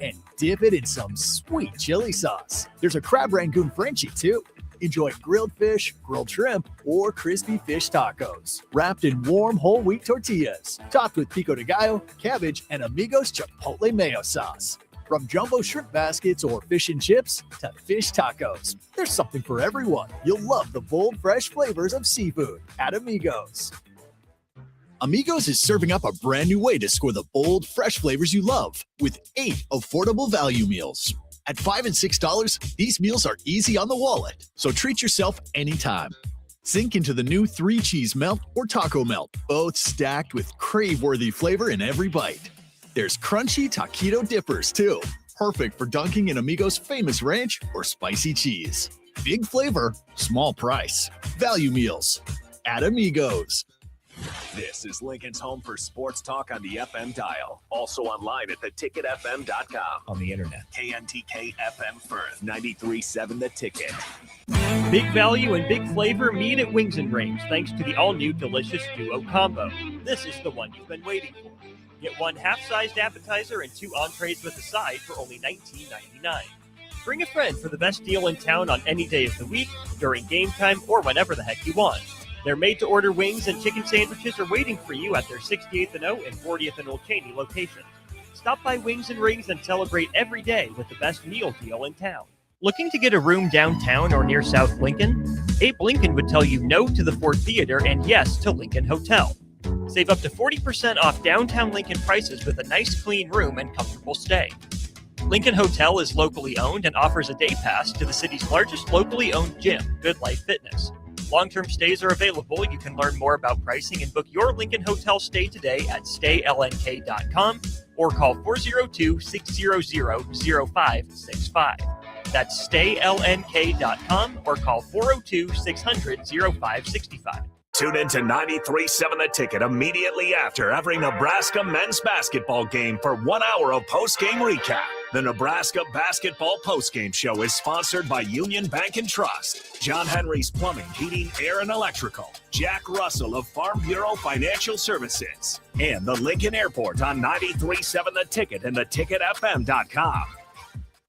and dip it in some sweet chili sauce. There's a crab rangoon Frenchie, too. Enjoy grilled fish, grilled shrimp, or crispy fish tacos, wrapped in warm whole wheat tortillas, topped with pico de gallo, cabbage, and Amigos Chipotle mayo sauce. From jumbo shrimp baskets or fish and chips to fish tacos, there's something for everyone. You'll love the bold, fresh flavors of seafood at Amigos. Amigos is serving up a brand new way to score the bold, fresh flavors you love with 8 affordable value meals. At $5 and $6, these meals are easy on the wallet, so treat yourself anytime. Sink into the new 3-cheese melt or taco melt, both stacked with crave-worthy flavor in every bite. There's crunchy taquito dippers, too, perfect for dunking in Amigos' famous ranch or spicy cheese. Big flavor, small price. Value meals at Amigos. This is Lincoln's home for sports talk on the FM dial. Also online at theticketfm.com. On the internet. KNTK FM Firth, 93.7 The Ticket. Big value and big flavor meet at Wings and Rings thanks to the all-new delicious Duo Combo. This is the one you've been waiting for. Get one half-sized appetizer and 2 entrees with a side for only $19.99. Bring a friend for the best deal in town on any day of the week, during game time, or whenever the heck you want. Their made-to-order wings and chicken sandwiches are waiting for you at their 68th and O and 40th and Old Cheney locations. Stop by Wings and Rings and celebrate every day with the best meal deal in town. Looking to get a room downtown or near South Lincoln? Abe Lincoln would tell you no to the Ford Theater and yes to Lincoln Hotel. Save up to 40% off downtown Lincoln prices with a nice clean room and comfortable stay. Lincoln Hotel is locally owned and offers a day pass to the city's largest locally owned gym, Good Life Fitness. Long-term stays are available. You can learn more about pricing and book your Lincoln Hotel stay today at staylnk.com or call 402-600-0565. That's staylnk.com or call 402-600-0565. Tune in to 93.7 The Ticket immediately after every Nebraska men's basketball game for 1 hour of post-game recap. The Nebraska Basketball Postgame Show is sponsored by Union Bank and Trust, John Henry's Plumbing, Heating, Air, and Electrical, Jack Russell of Farm Bureau Financial Services, and the Lincoln Airport on 93.7 The Ticket and theticketfm.com.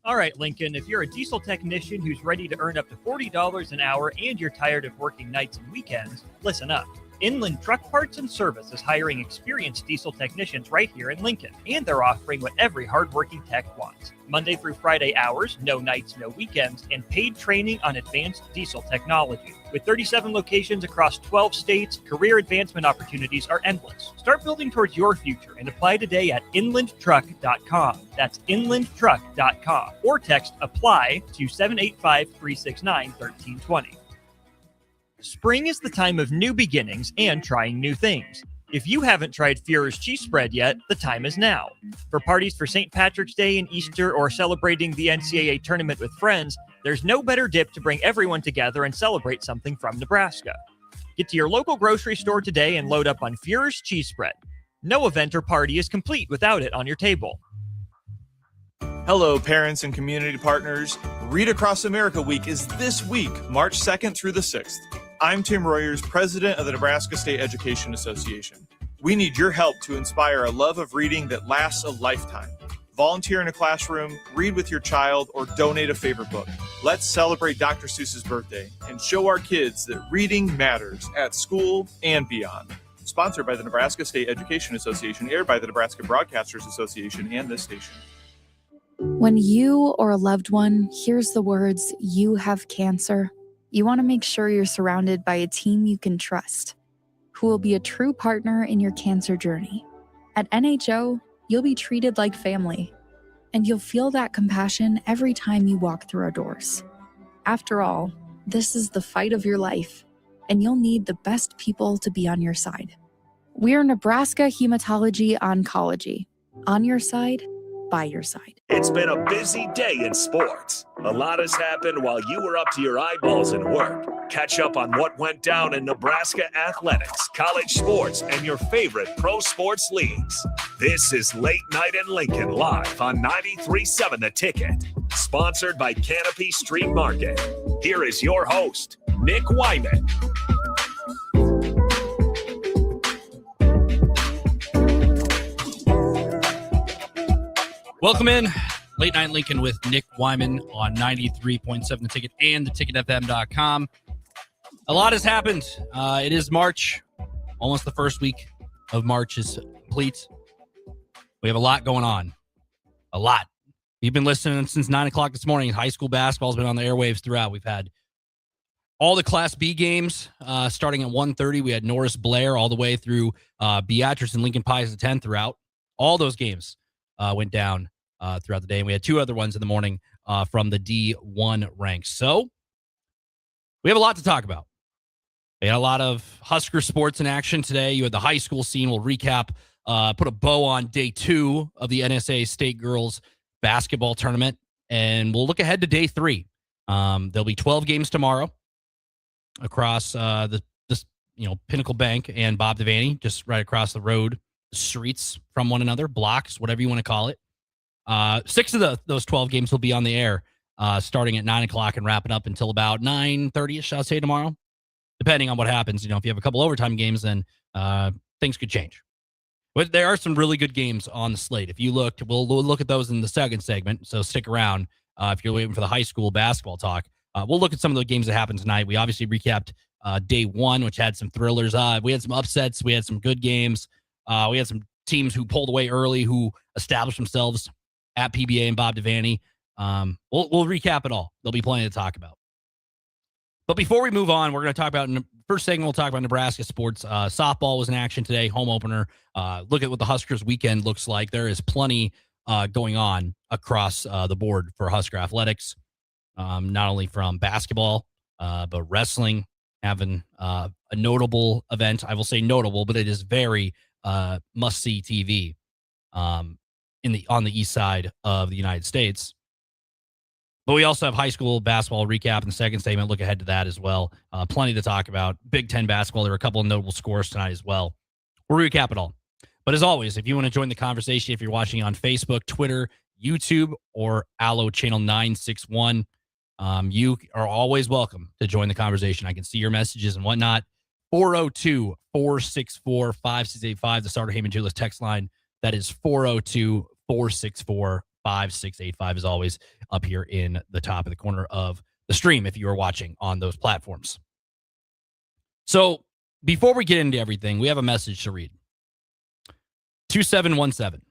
All right, Lincoln, if you're a diesel technician who's ready to earn up to $40 an hour and you're tired of working nights and weekends, listen up. Inland Truck Parts and Service is hiring experienced diesel technicians right here in Lincoln, and they're offering what every hardworking tech wants. Monday through Friday hours, no nights, no weekends, and paid training on advanced diesel technology. With 37 locations across 12 states, career advancement opportunities are endless. Start building towards your future and apply today at inlandtruck.com. That's inlandtruck.com. Or text APPLY to 785-369-1320. Spring is the time of new beginnings and trying new things. If you haven't tried Führer's cheese spread yet, the time is now. For parties for St. Patrick's Day and Easter or celebrating the NCAA tournament with friends, there's no better dip to bring everyone together and celebrate something from Nebraska. Get to your local grocery store today and load up on Führer's cheese spread. No event or party is complete without it on your table. Hello, parents and community partners. Read Across America Week is this week, March 2nd through the 6th. I'm Tim Royers, president of the Nebraska State Education Association. We need your help to inspire a love of reading that lasts a lifetime. Volunteer in a classroom, read with your child, or donate a favorite book. Let's celebrate Dr. Seuss's birthday and show our kids that reading matters at school and beyond. Sponsored by the Nebraska State Education Association, aired by the Nebraska Broadcasters Association and this station. When you or a loved one hears the words, "you have cancer," you want to make sure you're surrounded by a team you can trust, who will be a true partner in your cancer journey. At NHO, you'll be treated like family, and you'll feel that compassion every time you walk through our doors. After all, this is the fight of your life, and you'll need the best people to be on your side. We're Nebraska Hematology Oncology. On your side, by your side. It's been a busy day in sports. A lot has happened while you were up to your eyeballs in work. Catch up on what went down in Nebraska athletics, college sports, and your favorite pro sports leagues. This is Late Night in Lincoln, live on 93.7 The Ticket. Sponsored by Canopy Street Market. Here is your host, Nick Whyman. Welcome in Late Night Lincoln with Nick Whyman on 93.7 The Ticket and theticketfm.com. A lot has happened. It is March. Almost the first week of March is complete. We have a lot going on. A lot. You've been listening since 9 o'clock this morning. High school basketball has been on the airwaves throughout. We've had all the Class B games starting at 1:30. We had Norris Blair all the way through Beatrice and Lincoln Pius X throughout. All those games went down throughout the day. And we had two other ones in the morning from the D1 ranks. So we have a lot to talk about. We had a lot of Husker sports in action today. You had the high school scene. We'll recap, put a bow on day 2 of the NSA State Girls Basketball Tournament. And we'll look ahead to day 3. There'll be 12 games tomorrow across Pinnacle Bank and Bob Devaney, just right across the road, streets from one another, blocks, whatever you want to call it. 6 of those 12 games will be on the air starting at 9 o'clock and wrapping up until about 9:30ish, I'll say, tomorrow, depending on what happens. If you have a couple overtime games, then things could change. But there are some really good games on the slate. If you looked, we'll look at those in the second segment, so stick around if you're waiting for the high school basketball talk. We'll look at some of the games that happened tonight. We obviously recapped day 1, which had some thrillers. We had some upsets. We had some good games. We had some teams who pulled away early, who established themselves at PBA and Bob Devaney. We'll recap it all. There'll be plenty to talk about. But before we move on, we're going to talk about, first segment, we'll talk about Nebraska sports. Softball was in action today, home opener. Look at what the Huskers weekend looks like. There is plenty going on across the board for Husker athletics, not only from basketball, but wrestling, having a notable event. I will say notable, but it is very must-see TV on the east side of the United States. But we also have high school basketball recap in the second segment. Look ahead to that as well. Plenty to talk about. Big Ten basketball. There were a couple of notable scores tonight as well. We'll recap it all. But as always, if you want to join the conversation, if you're watching on Facebook, Twitter, YouTube, or Allo Channel 961, you are always welcome to join the conversation. I can see your messages and whatnot. 402-464-5685, the Starter Heyman Jewelers text line. That is 402-464-5685, as always, up here in the top of the corner of the stream if you are watching on those platforms. So before we get into everything, we have a message to read. 2717.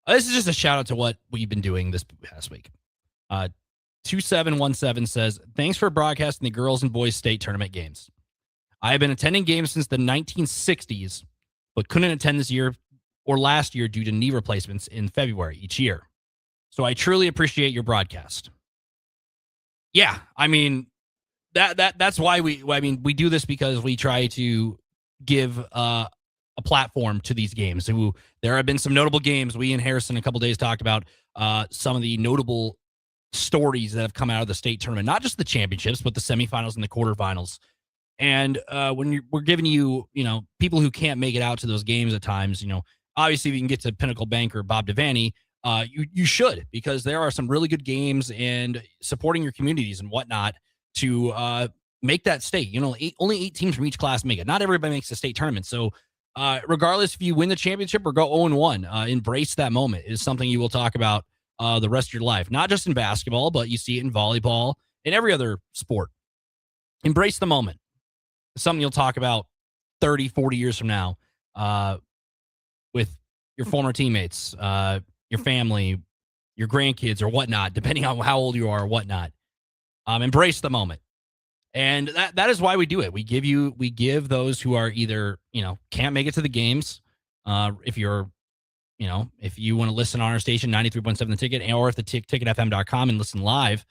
This is just a shout out to what we've been doing this past week. 2717 says, thanks for broadcasting the girls and boys state tournament games. I have been attending games since the 1960s, but couldn't attend this year or last year due to knee replacements in February each year. So I truly appreciate your broadcast. Yeah, I mean, that's why we do this, because we try to give a platform to these games. So there have been some notable games. We and Harrison a couple days talked about some of the notable stories that have come out of the state tournament, not just the championships, but the semifinals and the quarterfinals. And when we're giving you, people who can't make it out to those games at times, obviously if you can get to Pinnacle Bank or Bob Devaney, you should, because there are some really good games, and supporting your communities and whatnot to make that state. Only 8 teams from each class make it. Not everybody makes the state tournament. So regardless if you win the championship or go 0-1, embrace that moment. It is something you will talk about the rest of your life, not just in basketball, but you see it in volleyball and every other sport. Embrace the moment. It's something you'll talk about 30, 40 years from now with your former teammates, your family, your grandkids, or whatnot, depending on how old you are or whatnot. Embrace the moment. And that is why we do it. We give those who are either, can't make it to the games. If you want to listen on our station, 93.7 The Ticket, or if the ticketfm.com and listen live,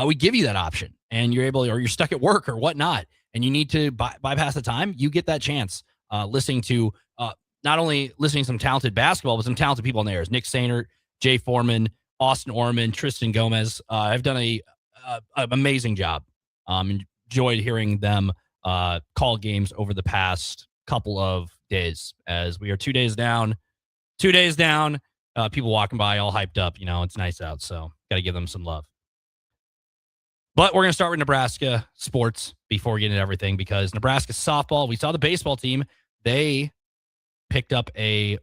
we give you that option, and you're able, or you're stuck at work or whatnot, and you need to bypass the time, you get that chance listening to not only listening to some talented basketball, but some talented people on the air. Nick Sainert, Jay Foreman, Austin Orman, Tristan Gomez have done an amazing job. Enjoyed hearing them call games over the past couple of days, as we are 2 days down. 2 days down, people walking by all hyped up. It's nice out, so got to give them some love. But we're going to start with Nebraska sports before we get into everything, because Nebraska softball, we saw the baseball team. They picked up a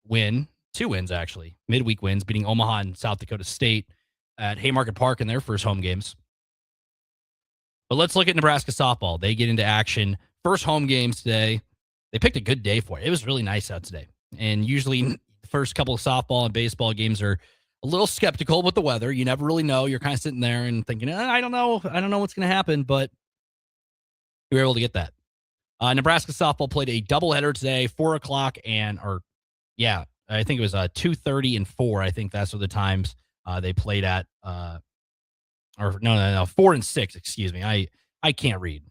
win 2 wins, actually. Midweek wins, beating Omaha and South Dakota State at Haymarket Park in their first home games. But let's look at Nebraska softball. They get into action. First home games today. They picked a good day for it. It was really nice out today. And usually the first couple of softball and baseball games are a little skeptical with the weather. You never really know. You're kind of sitting there and thinking, I don't know. I don't know what's going to happen, but you were able to get that. Nebraska softball played a doubleheader today, 4 o'clock I think it was 2:30 and 4. I think that's what the times they played at. 4 and 6. Excuse me. I can't read.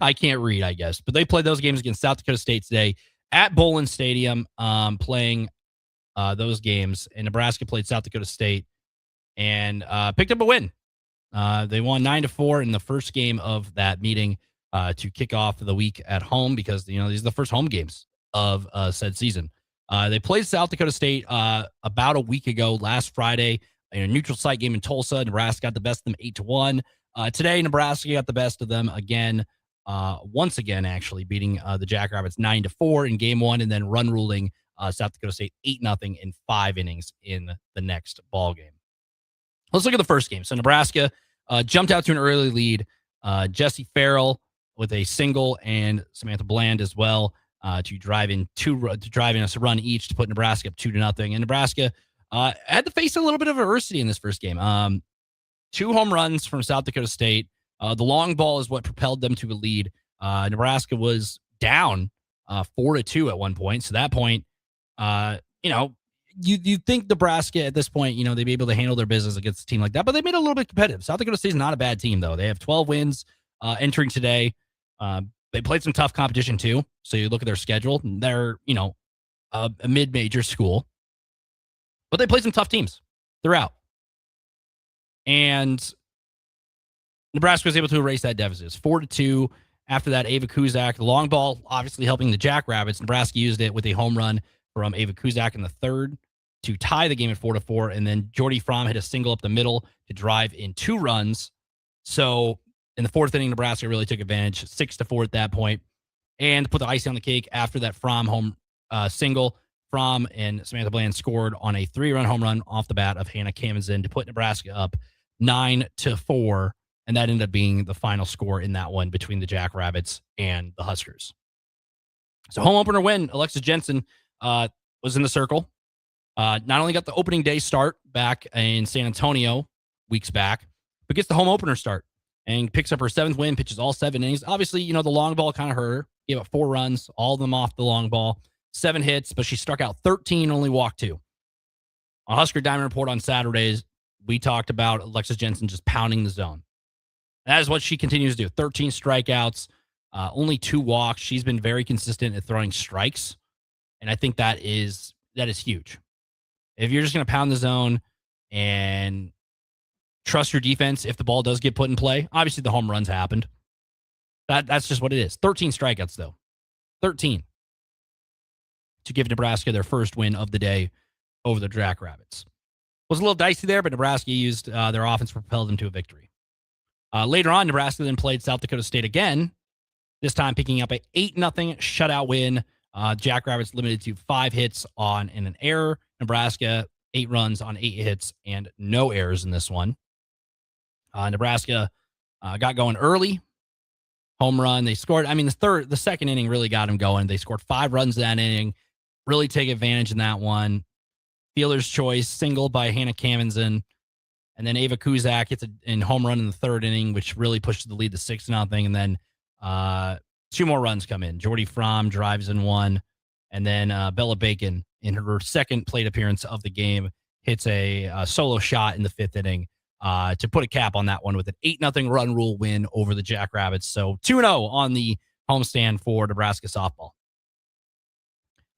I can't read, I guess. But they played those games against South Dakota State today at Bowlin Stadium, playing those games. And Nebraska played South Dakota State and picked up a win. They won 9-4 in the first game of that meeting to kick off the week at home because, these are the first home games of said season. They played South Dakota State about a week ago, last Friday, in a neutral site game in Tulsa. Nebraska got the best of them 8-1. Today, Nebraska got the best of them again, once again, actually beating the Jackrabbits 9-4 in game 1 and then run ruling South Dakota State 8-0 in 5 innings in the next ball game. Let's look at the first game. So Nebraska jumped out to an early lead. Jesse Farrell with a single and Samantha Bland as well to drive in us a run each to put Nebraska up 2-0. And Nebraska had to face a little bit of adversity in this first game. 2 home runs from South Dakota State. The long ball is what propelled them to a lead. Nebraska was down 4-2 at one point. So that point, you think Nebraska at this point, they'd be able to handle their business against a team like that, but they made it a little bit competitive. South Dakota State is not a bad team, though. They have 12 wins entering today. They played some tough competition, too. So you look at their schedule. They're, a mid-major school. But they played some tough teams throughout. And Nebraska was able to erase that deficit. 4-2. After that, Ava Kuzak, the long ball, obviously helping the Jackrabbits. Nebraska used it with a home run from Ava Kuzak in the third to tie the game at 4-4. And then Jordy Fromm hit a single up the middle to drive in 2 runs. So in the 4th inning, Nebraska really took advantage, 6-4 at that point. And to put the icing on the cake, after that Fromm home single, Fromm and Samantha Bland scored on a 3-run home run off the bat of Hannah Kamenzin to put Nebraska up 9-4. And that ended up being the final score in that one between the Jackrabbits and the Huskers. So home opener win. Alexis Jensen was in the circle. Not only got the opening day start back in San Antonio weeks back, but gets the home opener start and picks up her 7th win, pitches all 7 innings. Obviously, the long ball kind of hurt her. Gave up 4 runs, all of them off the long ball, 7 hits, but she struck out 13, only walked 2. On Husker Diamond Report on Saturdays, we talked about Alexis Jensen just pounding the zone. That is what she continues to do. 13 strikeouts, only 2 walks. She's been very consistent at throwing strikes, and I think that is huge. If you're just going to pound the zone and trust your defense if the ball does get put in play, obviously the home runs happened. That's just what it is. 13 strikeouts, though. 13 to give Nebraska their first win of the day over the Jackrabbits. Was a little dicey there, but Nebraska used their offense to propel them to a victory. Later on, Nebraska then played South Dakota State again, this time picking up an 8-0 shutout win. Jackrabbits limited to 5 hits on and an error. Nebraska, 8 runs on 8 hits and no errors in this one. Nebraska got going early. Home run. They scored. The second inning really got them going. They scored 5 runs that inning. Really take advantage in that one. Fielder's choice, single by Hannah Kamenzin. And then Ava Kuzak hits a home run in the 3rd inning, which really pushes the lead to 6-0. And then 2 more runs come in. Jordy Fromm drives in 1. And then Bella Bacon, in her 2nd plate appearance of the game, hits a solo shot in the 5th inning to put a cap on that one with an 8-0 run rule win over the Jackrabbits. So 2-0 on the homestand for Nebraska softball.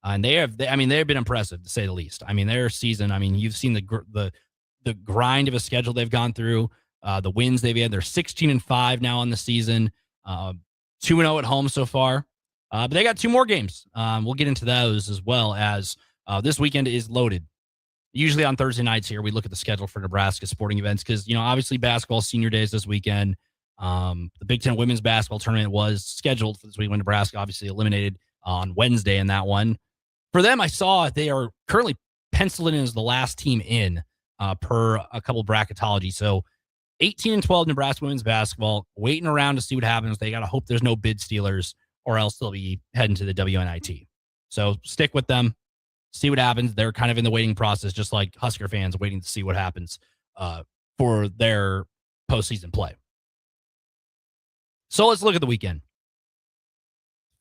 And they've been impressive, to say the least. Their season, you've seen the grind of a schedule they've gone through, the wins they've had. They're 16-5 now on the season, 2-0 at home so far. But they got 2 more games. We'll get into those as well as this weekend is loaded. Usually on Thursday nights here, we look at the schedule for Nebraska sporting events because, obviously basketball senior days this weekend. The Big Ten women's basketball tournament was scheduled for this week when Nebraska obviously eliminated on Wednesday in that one. For them, I saw they are currently penciled in as the last team in per a couple bracketology. So 18-12 Nebraska women's basketball, waiting around to see what happens. They got to hope there's no bid stealers or else they'll be heading to the WNIT. So stick with them, see what happens. They're kind of in the waiting process, just like Husker fans waiting to see what happens for their postseason play. So let's look at the weekend.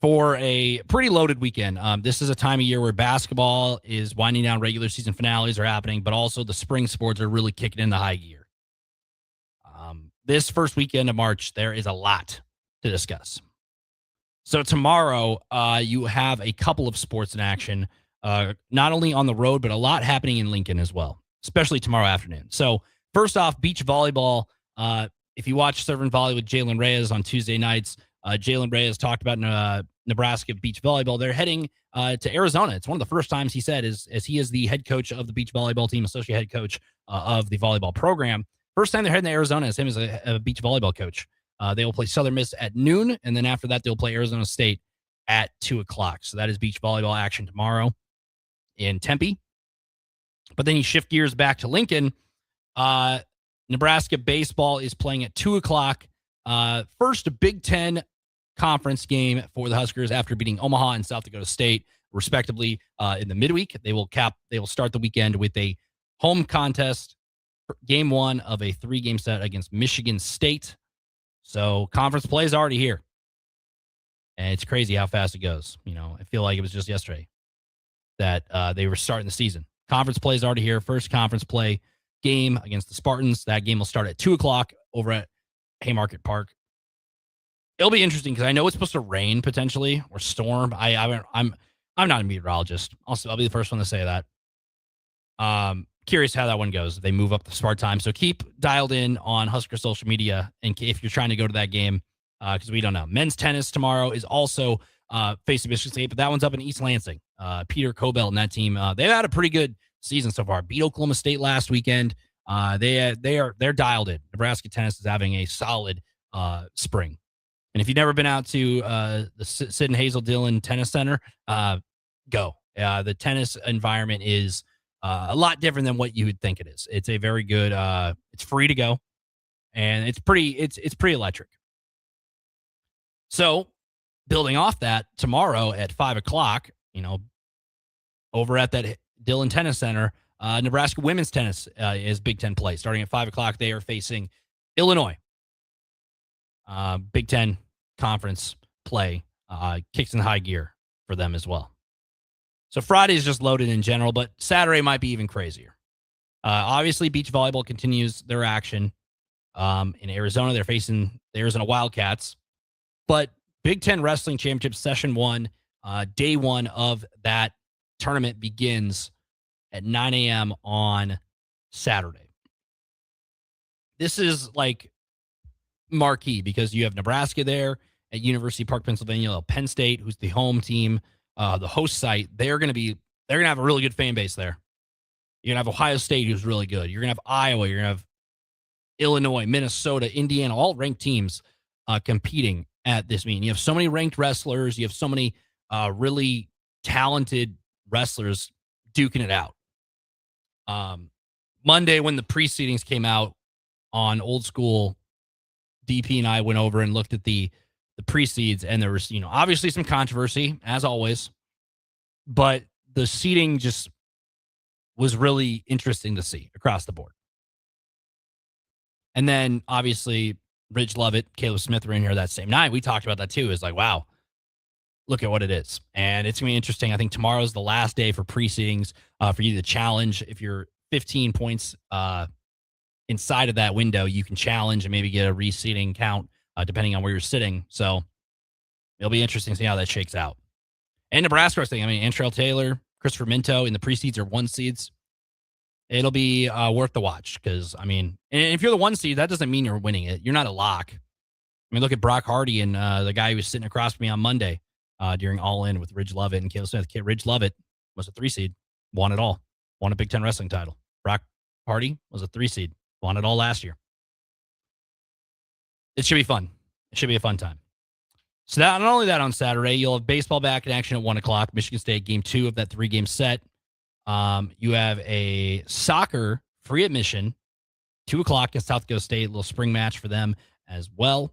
For a pretty loaded weekend. This is a time of year where basketball is winding down, regular season finales are happening, but also the spring sports are really kicking in the high gear. This first weekend of March, there is a lot to discuss. So tomorrow, you have a couple of sports in action, not only on the road, but a lot happening in Lincoln as well, especially tomorrow afternoon. So first off, beach volleyball. If you watch Serve and Volley with Jalen Reyes on Tuesday nights, Jalen Reyes talked about Nebraska beach volleyball. They're heading to Arizona. It's one of the first times he said as he is the head coach of the beach volleyball team, associate head coach of the volleyball program. First time they're heading to Arizona is him as a beach volleyball coach. They will play Southern Miss at noon, and then after that, they'll play Arizona State at 2 o'clock. So that is beach volleyball action tomorrow in Tempe. But then you shift gears back to Lincoln. Nebraska baseball is playing at 2 o'clock. First Big Ten conference game for the Huskers after beating Omaha and South Dakota State, respectively, in the midweek. They will start the weekend with a home contest, game one of a 3-game set against Michigan State. So conference play is already here. And it's crazy how fast it goes. I feel like it was just yesterday that they were starting the season. Conference play is already here. First conference play game against the Spartans. That game will start at 2 o'clock over at Haymarket Park. It'll be interesting because I know it's supposed to rain potentially or storm. I'm not a meteorologist. I'll be the first one to say that. Curious how that one goes. They move up the start time. So keep dialed in on Husker social media and if you're trying to go to that game because we don't know. Men's tennis tomorrow is also facing Michigan State, but that one's up in East Lansing. Peter Cobell and that team, they've had a pretty good season so far. Beat Oklahoma State last weekend. They're dialed in. Nebraska tennis is having a solid spring. And if you've never been out to the Sid and Hazel Dillon Tennis Center, go. The tennis environment is a lot different than what you would think it is. It's a very good. It's free to go, and it's pretty electric. So, building off that, tomorrow at 5 o'clock, over at that Dillon Tennis Center, Nebraska women's tennis is Big Ten play. Starting at 5 o'clock, they are facing Illinois. Big Ten conference play kicks in high gear for them as well. So Friday is just loaded in general, but Saturday might be even crazier. Obviously, beach volleyball continues their action. In Arizona, they're facing the Arizona Wildcats. But Big Ten Wrestling Championship Session 1, day 1 of that tournament begins at 9 a.m. on Saturday. This is like marquee because you have Nebraska there at University Park, Pennsylvania, Penn State, who's the home team, the host site. They're going to have a really good fan base there. You're going to have Ohio State, who's really good. You're going to have Iowa. You're going to have Illinois, Minnesota, Indiana, all ranked teams competing at this meeting. You have so many ranked wrestlers. You have so many really talented wrestlers duking it out. Monday, when the precedings came out on Old School, DP and I went over and looked at the precedes, and there was, obviously some controversy, as always, but the seating just was really interesting to see across the board. And then, obviously, Ridge Lovett, Caleb Smith were in here that same night. We talked about that, too. It's like, wow, look at what it is. And it's going to be interesting. I think tomorrow's the last day for precedings for you to challenge. If you're 15 points inside of that window, you can challenge and maybe get a reseating count depending on where you're sitting. So it'll be interesting to see how that shakes out. And Nebraska wrestling, Antrell Taylor, Christopher Minto in the pre-seeds are 1 seeds. It'll be worth the watch because, and if you're the 1 seed, that doesn't mean you're winning it. You're not a lock. Look at Brock Hardy and the guy who was sitting across from me on Monday during All In with Ridge Lovett and Caleb Smith. Ridge Lovett was a 3 seed, won it all, won a Big Ten wrestling title. Brock Hardy was a 3 seed, won it all last year. It should be fun. It should be a fun time. So not only that, on Saturday, you'll have baseball back in action at 1 o'clock. Michigan State, game 2 of that 3-game set. You have a soccer free admission, 2 o'clock at South Dakota State, a little spring match for them as well.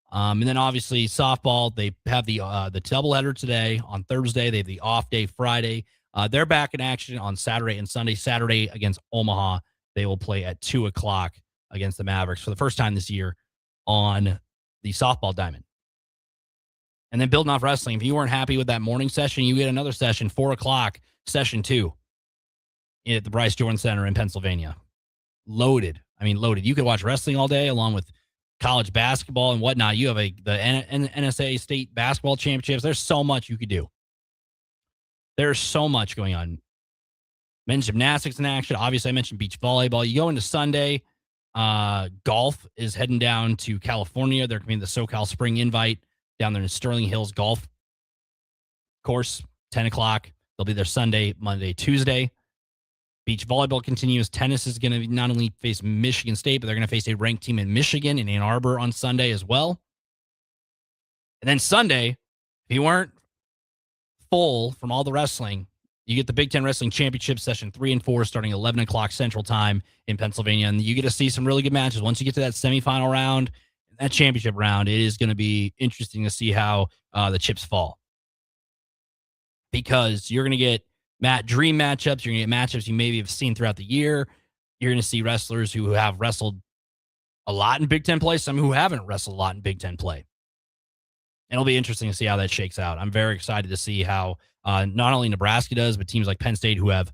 And then obviously softball, they have the doubleheader today. On Thursday, they have the off day Friday. They're back in action on Saturday and Sunday. Saturday against Omaha, they will play at 2 o'clock against the Mavericks for the first time this year on the softball diamond. And then building off wrestling, if you weren't happy with that morning session, you get another session, 4 o'clock, session 2 at the Bryce Jordan Center in Pennsylvania. Loaded. Loaded. You could watch wrestling all day along with college basketball and whatnot. You have the NSA state basketball championships. There's so much you could do. There's so much going on. Men's gymnastics in action. Obviously, I mentioned beach volleyball. You go into Sunday. Golf is heading down to California. They're going to be the SoCal Spring Invite down there in Sterling Hills Golf Course, 10 o'clock. They'll be there Sunday, Monday, Tuesday. Beach volleyball continues. Tennis is going to not only face Michigan State, but they're going to face a ranked team in Michigan in Ann Arbor on Sunday as well. And then Sunday, if you weren't full from all the wrestling, you get the Big Ten Wrestling Championship session 3 and 4 starting 11 o'clock Central Time in Pennsylvania. And you get to see some really good matches. Once you get to that semifinal round, that championship round, it is going to be interesting to see how the chips fall. Because you're going to get dream matchups. You're going to get matchups you maybe have seen throughout the year. You're going to see wrestlers who have wrestled a lot in Big Ten play, some who haven't wrestled a lot in Big Ten play. And it'll be interesting to see how that shakes out. I'm very excited to see how not only Nebraska does, but teams like Penn State who have,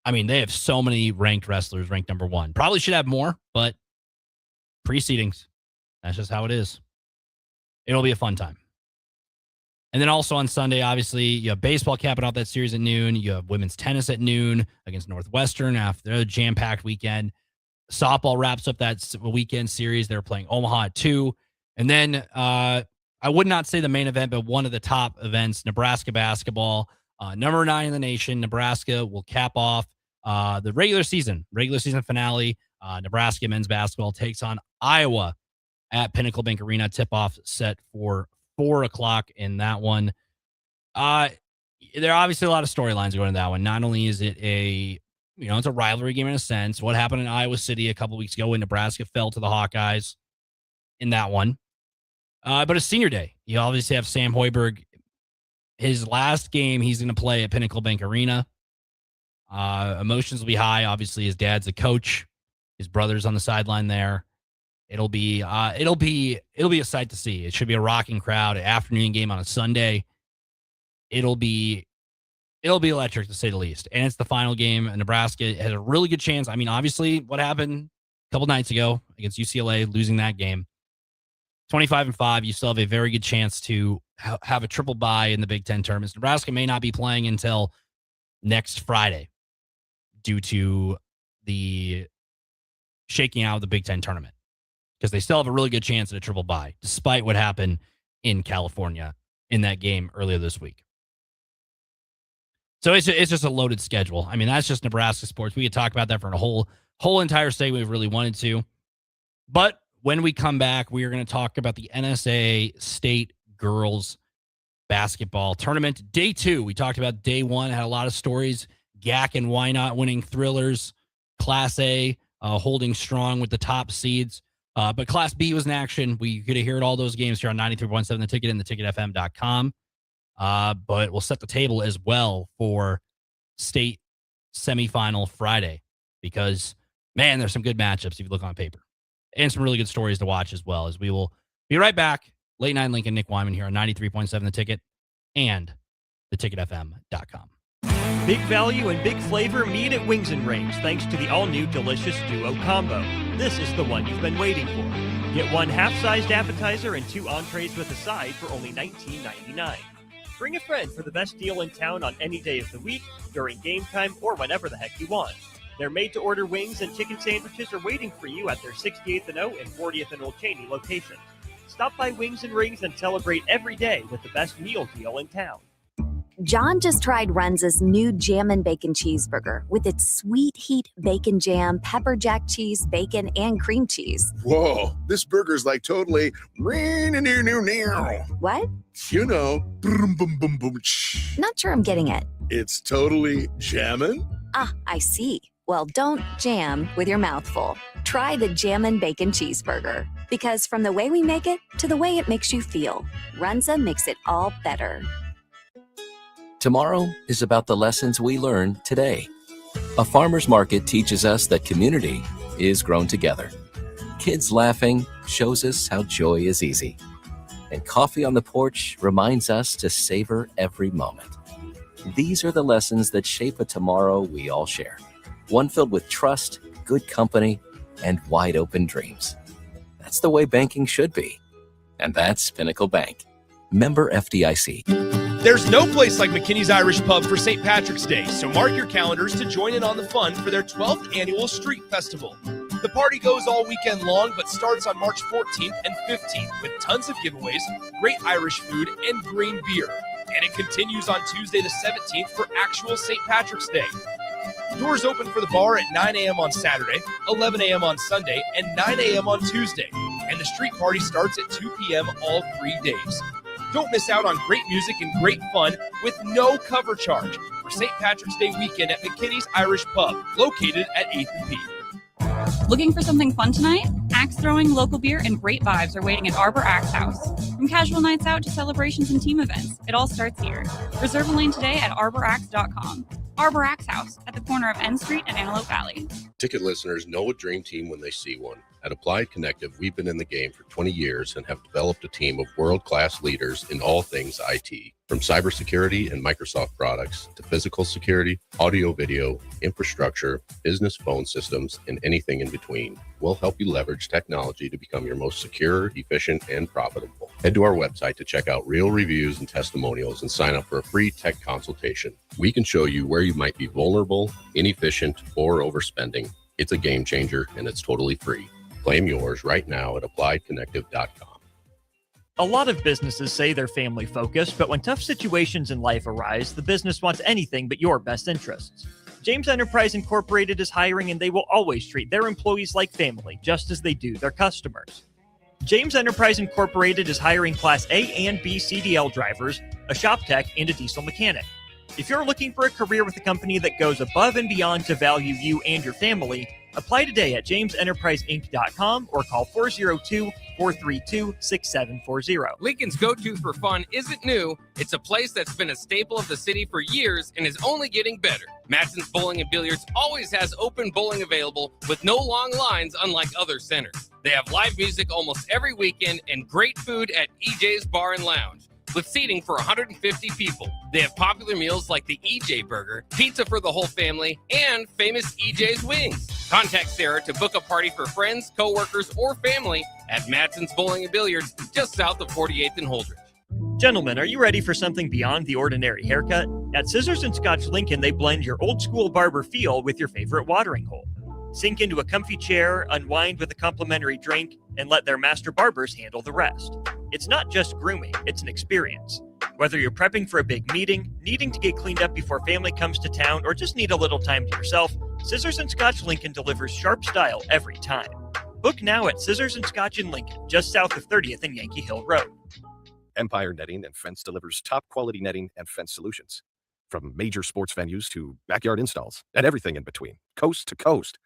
they have so many ranked wrestlers, ranked number 1. Probably should have more, but pre-seedings, that's just how it is. It'll be a fun time. And then also on Sunday, obviously, you have baseball capping off that series at noon. You have women's tennis at noon against Northwestern after a jam-packed weekend. Softball wraps up that weekend series. They're playing Omaha at 2. And then I would not say the main event, but one of the top events, Nebraska basketball. Number 9 in the nation, Nebraska will cap off the regular season finale. Nebraska men's basketball takes on Iowa at Pinnacle Bank Arena. Tip-off set for 4 o'clock in that one. There are obviously a lot of storylines going in that one. Not only is it it's a rivalry game in a sense. What happened in Iowa City a couple weeks ago when Nebraska fell to the Hawkeyes in that one. But it's senior day. You obviously have Sam Hoiberg. His last game he's going to play at Pinnacle Bank Arena. Emotions will be high. Obviously, his dad's a coach. His brother's on the sideline there. It'll be a sight to see. It should be a rocking crowd. An afternoon game on a Sunday. It'll be electric to say the least. And it's the final game. And Nebraska has a really good chance. Obviously, what happened a couple nights ago against UCLA, losing that game. 25-5, you still have a very good chance to have a triple bye in the Big Ten tournaments. Nebraska may not be playing until next Friday due to the shaking out of the Big Ten tournament, because they still have a really good chance at a triple bye, despite what happened in California in that game earlier this week. So it's just a loaded schedule. That's just Nebraska sports. We could talk about that for a whole entire segment if we really wanted to. But when we come back, we are going to talk about the NSA State Girls Basketball Tournament. Day 2, we talked about day 1, had a lot of stories. GAC and Why Not winning thrillers. Class A holding strong with the top seeds. But Class B was in action. We could hear it all those games here on 93.7 The Ticket and theticketfm.com. But we'll set the table as well for state semifinal Friday because, man, there's some good matchups if you look on paper. And some really good stories to watch as well, as we will be right back. Late Night Lincoln, Nick Whyman here on 93.7 The Ticket and theticketfm.com. Big value and big flavor meet at Wings and Rings thanks to the all-new delicious Duo Combo. This is the one you've been waiting for. Get 1 half-sized appetizer and 2 entrees with a side for only $19.99. Bring a friend for the best deal in town on any day of the week, during game time, or whenever the heck you want. Their made-to-order wings and chicken sandwiches are waiting for you at their 68th and O and 40th and Old Cheney locations. Stop by Wings and Rings and celebrate every day with the best meal deal in town. John just tried Runza's new Jammin' Bacon Cheeseburger with its sweet heat bacon jam, pepper jack cheese, bacon, and cream cheese. Whoa, this burger's like totally... What? You know, boom, boom, boom, boom. Not sure I'm getting it. It's totally jammin'? Ah, I see. Well, don't jam with your mouth full. Try the Jammin' Bacon Cheeseburger. Because from the way we make it to the way it makes you feel, Runza makes it all better. Tomorrow is about the lessons we learn today. A farmer's market teaches us that community is grown together. Kids laughing shows us how joy is easy. And coffee on the porch reminds us to savor every moment. These are the lessons that shape a tomorrow we all share. One filled with trust, good company, and wide open dreams. That's the way banking should be. And that's Pinnacle Bank. Member FDIC. There's no place like McKinney's Irish Pub for St. Patrick's Day, so mark your calendars to join in on the fun for their 12th annual Street Festival. The party goes all weekend long, but starts on March 14th and 15th with tons of giveaways, great Irish food, and green beer. And it continues on Tuesday the 17th for actual St. Patrick's Day. Doors open for the bar at 9 a.m. on Saturday, 11 a.m. on Sunday, and 9 a.m. on Tuesday. And the street party starts at 2 p.m. all 3 days. Don't miss out on great music and great fun with no cover charge for St. Patrick's Day weekend at McKinney's Irish Pub, located at 8th and P. Looking for something fun tonight? Axe throwing, local beer, and great vibes are waiting at Arbor Axe House. From casual nights out to celebrations and team events, it all starts here. Reserve a lane today at arbораxe.com. Arbor Axe House at the corner of N Street and Antelope Valley. Ticket listeners know a dream team when they see one. At Applied Connective, we've been in the game for 20 years and have developed a team of world-class leaders in all things IT. From cybersecurity and Microsoft products to physical security, audio-video, infrastructure, business phone systems, and anything in between, we'll help you leverage technology to become your most secure, efficient, and profitable. Head to our website to check out real reviews and testimonials and sign up for a free tech consultation. We can show you where you might be vulnerable, inefficient, or overspending. It's a game changer, and it's totally free. Claim yours right now at appliedconnective.com. A lot of businesses say they're family focused, but when tough situations in life arise, the business wants anything but your best interests. James Enterprise Incorporated is hiring, and they will always treat their employees like family, just as they do their customers. James Enterprise Incorporated is hiring Class A and B CDL drivers, a shop tech, and a diesel mechanic. If you're looking for a career with a company that goes above and beyond to value you and your family, apply today at jamesenterpriseinc.com or call 402-432-6740. Lincoln's go-to for fun isn't new. It's a place that's been a staple of the city for years and is only getting better. Matson's Bowling and Billiards always has open bowling available with no long lines, unlike other centers. They have live music almost every weekend and great food at EJ's Bar and Lounge, with seating for 150 people. They have popular meals like the EJ Burger, pizza for the whole family, and famous EJ's Wings. Contact Sarah to book a party for friends, coworkers, or family at Matson's Bowling and Billiards, just south of 48th and Holdridge. Gentlemen, are you ready for something beyond the ordinary haircut? At Scissors and Scotch Lincoln, they blend your old school barber feel with your favorite watering hole. Sink into a comfy chair, unwind with a complimentary drink, and let their master barbers handle the rest. It's not just grooming, it's an experience. Whether you're prepping for a big meeting, needing to get cleaned up before family comes to town, or just need a little time to yourself, Scissors and Scotch Lincoln delivers sharp style every time. Book now at Scissors and Scotch in Lincoln, just south of 30th and Yankee Hill Road. Empire Netting and Fence delivers top quality netting and fence solutions. From major sports venues to backyard installs and everything in between, coast to coast.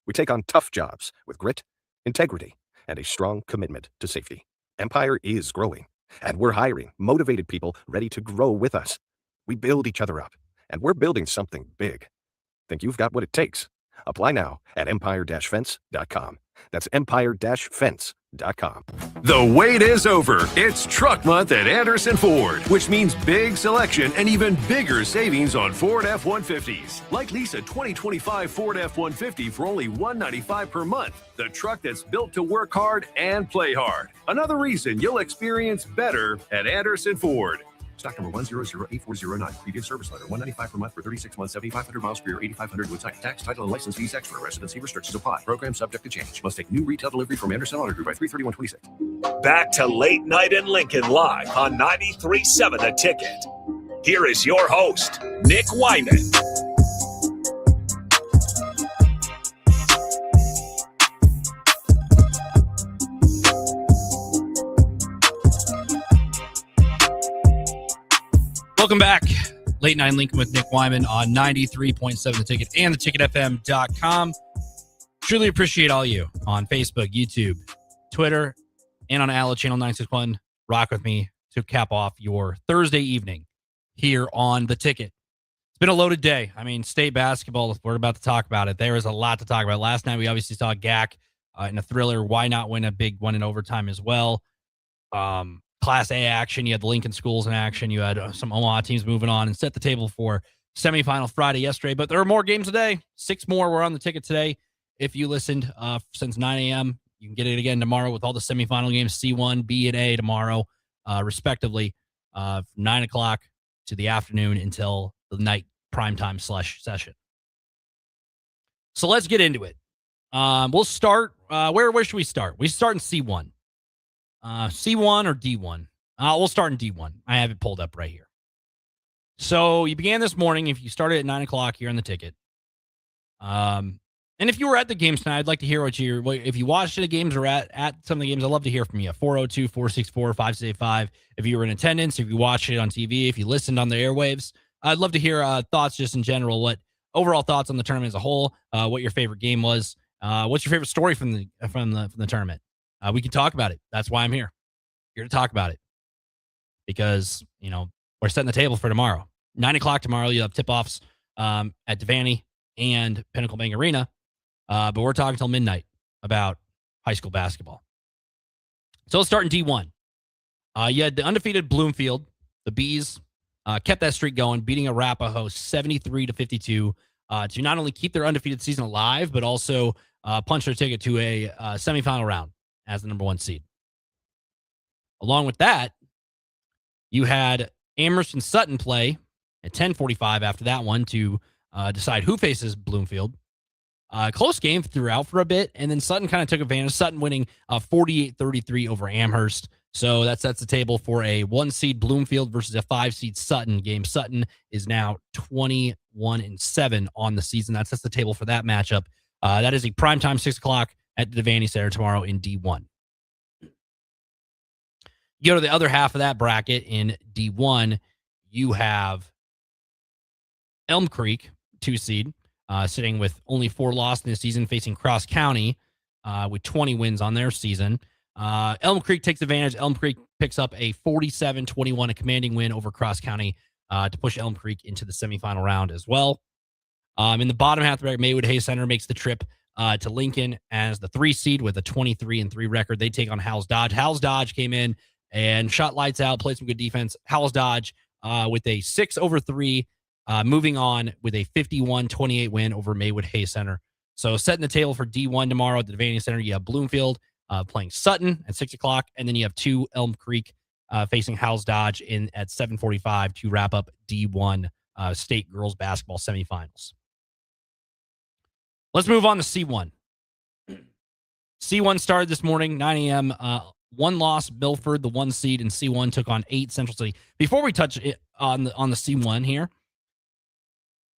We take on tough jobs with grit, integrity, and a strong commitment to safety. Empire is growing, and we're hiring motivated people ready to grow with us. We build each other up, and we're building something big. Think you've got what it takes? Apply now at empire-fence.com. That's empire-fence.com. The wait is over. It's Truck Month at Anderson Ford, which means big selection and even bigger savings on Ford F-150s. Like lease a 2025 Ford F-150 for only $195 per month. The truck that's built to work hard and play hard. Another reason you'll experience better at Anderson Ford. Stock number 1008409. Previous service letter. $195 per month for 36 months, 7,500 miles per year, 8,500 with tax, title, and license fees extra. Residency restrictions apply. Program subject to change. Must take new retail delivery from Anderson Auto Group by 3/31/26. Back to Late Night in Lincoln live on 93.7 The Ticket. here is your host, Nick Whyman. Welcome back. Late Night Lincoln with Nick Whyman on 93.7 The Ticket and theticketfm.com. Truly appreciate all you on Facebook, YouTube, Twitter, and on ALA Channel 961. Rock with me to cap off your Thursday evening here on The Ticket. It's been a loaded day. I mean, state basketball, we're about to talk about it. There is a lot to talk about. Last night, we obviously saw GAC in a thriller. Why not win a big one in overtime as well? Class A action. You had the Lincoln schools in action. You had some Omaha teams moving on and set the table for semifinal Friday yesterday. But there are more games today. 6 more were on the ticket today. If you listened since 9 a.m., you can get it again tomorrow with all the semifinal games, C1, B, and A tomorrow, respectively, from 9 o'clock to the afternoon until the night primetime session. So let's get into it. We'll start. Where should we start? We start in C1. C1 or D1? We'll start in D1. I have it pulled up right here. So you began this morning. If you started at 9 o'clock here on the ticket. And if you were at the games tonight, I'd like to hear if you watched the games or at some of the games, I'd love to hear from you. 402-464-5685. If you were in attendance, if you watched it on TV, if you listened on the airwaves, I'd love to hear thoughts just in general. What overall thoughts on the tournament as a whole? What your favorite game was? What's your favorite story from the tournament? We can talk about it. That's why I'm here to talk about it, because we're setting the table for tomorrow. 9 o'clock tomorrow. You have tip-offs at Devaney and Pinnacle Bank Arena. But we're talking till midnight about high school basketball. So let's start in D1. You had the undefeated Bloomfield. The Bees kept that streak going, beating Arapahoe 73-52 to not only keep their undefeated season alive, but also punch their ticket to a semifinal round as the number 1 seed. Along with that, you had Amherst and Sutton play at 10:45 after that one to decide who faces Bloomfield. Close game throughout for a bit, and then Sutton kind of took advantage. Sutton winning 48-33 over Amherst. So that sets the table for a 1 seed Bloomfield versus a 5 seed Sutton game. Sutton is now 21-7 on the season. That sets the table for that matchup. That is a primetime 6 o'clock at the Devaney Center tomorrow in D1. You go to the other half of that bracket in D1, you have Elm Creek, 2 seed. Sitting with only 4 losses in the season, facing Cross County with 20 wins on their season. Elm Creek takes advantage. Elm Creek picks up a 47-21, a commanding win over Cross County to push Elm Creek into the semifinal round as well. In the bottom half of the bracket, Maywood Hayes Center makes the trip to Lincoln as the 3 seed with a 23-3 record. They take on Howells Dodge. Howells Dodge came in and shot lights out, played some good defense. Howells Dodge with a 6-3. Moving on with a 51-28 win over Maywood Hayes Center. So setting the table for D1 tomorrow at the Devaney Center, you have Bloomfield playing Sutton at 6 o'clock, and then you have 2 Elm Creek facing Howells Dodge at 7:45 to wrap up D1 state girls basketball semifinals. Let's move on to C1. C1 started this morning, 9 a.m. 1 loss, Milford, the 1 seed in C1, took on 8 Central City. Before we touch it on the C1 here,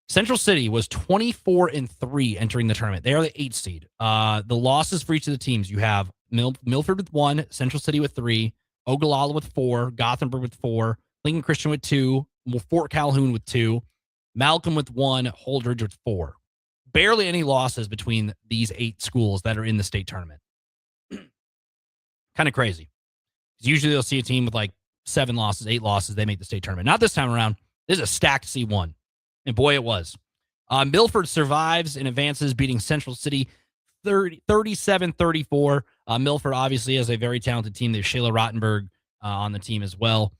Central City was 24-3 entering the tournament. They are the 8th seed. The losses for each of the teams, you have Milford with 1, Central City with 3, Ogallala with 4, Gothenburg with 4, Lincoln Christian with 2, Fort Calhoun with 2, Malcolm with 1, Holdridge with 4. Barely any losses between these 8 schools that are in the state tournament. Kind of crazy. Because usually they'll see a team with like 7 losses, 8 losses, they make the state tournament. Not this time around. This is a stacked C1. And boy, it was. Milford survives and advances, beating Central City 37-34. Milford obviously has a very talented team. There's Shayla Rottenberg on the team as well.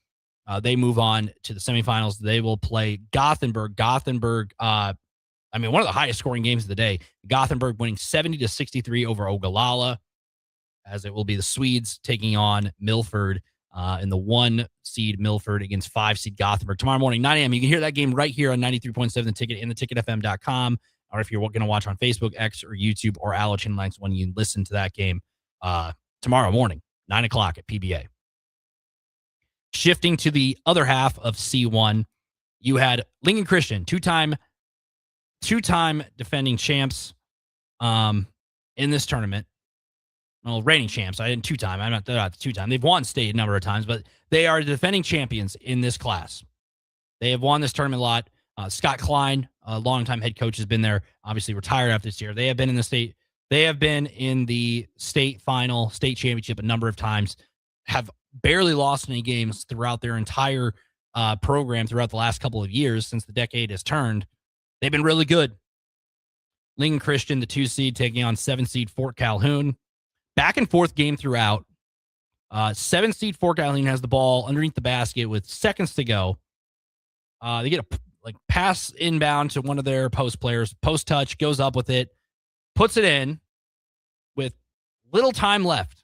They move on to the semifinals. They will play Gothenburg. Gothenburg, one of the highest scoring games of the day. Gothenburg winning 70-63 over Ogallala, as it will be the Swedes taking on Milford in the 1 seed Milford against 5 seed Gothenburg tomorrow morning, 9 a.m. You can hear that game right here on 93.7 The Ticket and theticketfm.com, or if you're going to watch on Facebook, X, or YouTube, or ALA Channel 961, you can listen to that game tomorrow morning, 9 o'clock at PBA. Shifting to the other half of C1, you had Lincoln Christian, two-time defending champs in this tournament. Well, reigning champs. I didn't two-time. They're not two-time. They've won state a number of times, but they are the defending champions in this class. They have won this tournament a lot. Scott Klein, a longtime head coach, has been there. Obviously retired after this year. They have been in the state. They have been in the state final, state championship a number of times. Have barely lost any games throughout their entire program throughout the last couple of years since the decade has turned. They've been really good. Lincoln Christian, the 2 seed, taking on 7 seed Fort Calhoun. Back and forth game throughout. 7 seed Fort Calhoun has the ball underneath the basket with seconds to go. They get a pass inbound to one of their post players. Post touch, goes up with it, puts it in with little time left.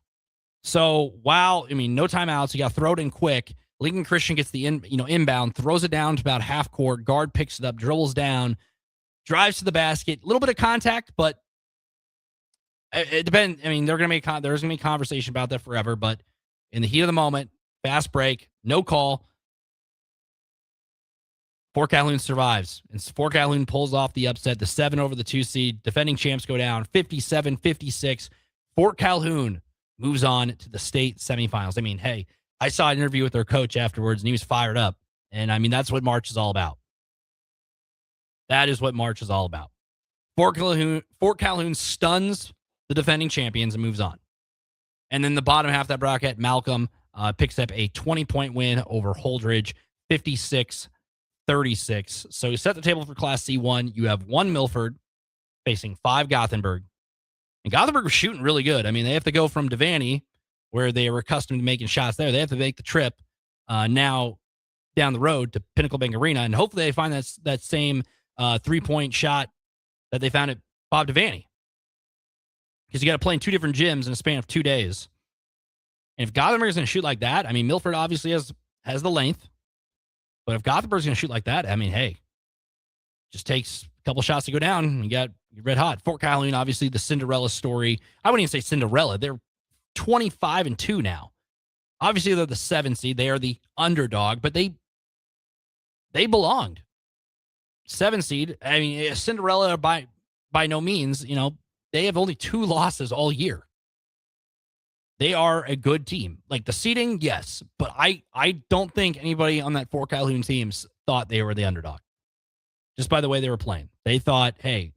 So no timeouts. You got to throw it in quick. Lincoln Christian gets the inbound, throws it down to about half court. Guard picks it up, dribbles down, drives to the basket. A little bit of contact, but it depends. I mean, there's gonna be conversation about that forever. But in the heat of the moment, fast break, no call. Fort Calhoun survives, and Fort Calhoun pulls off the upset. The 7 over the 2 seed. Defending champs go down 57-56. Fort Calhoun moves on to the state semifinals. I mean, hey, I saw an interview with their coach afterwards, and he was fired up. And I mean, that's what March is all about. That is what March is all about. Fort Calhoun stuns the defending champions and moves on. And then the bottom half of that bracket, Malcolm picks up a 20-point win over Holdridge, 56-36. So you set the table for Class C1. You have 1 Milford facing 5 Gothenburg. And Gothenburg was shooting really good. I mean, they have to go from Devaney, where they were accustomed to making shots there. They have to make the trip now down the road to Pinnacle Bank Arena, and hopefully they find that same 3-point shot that they found at Bob Devaney. Because you got to play in 2 different gyms in a span of 2 days. And if Gothenburg is going to shoot like that, I mean, Milford obviously has the length. But if Gothenburg's going to shoot like that, I mean, hey, just takes a couple shots to go down, and you got red hot. Fort Calhoun, obviously the Cinderella story. I wouldn't even say Cinderella. They're 25-2 now. Obviously, they're the 7 seed. They are the underdog, but they belonged. 7 seed. I mean, Cinderella by no means, they have only 2 losses all year. They are a good team. Like the seeding, yes, but I don't think anybody on that Fort Calhoun teams thought they were the underdog. Just by the way they were playing. They thought, hey,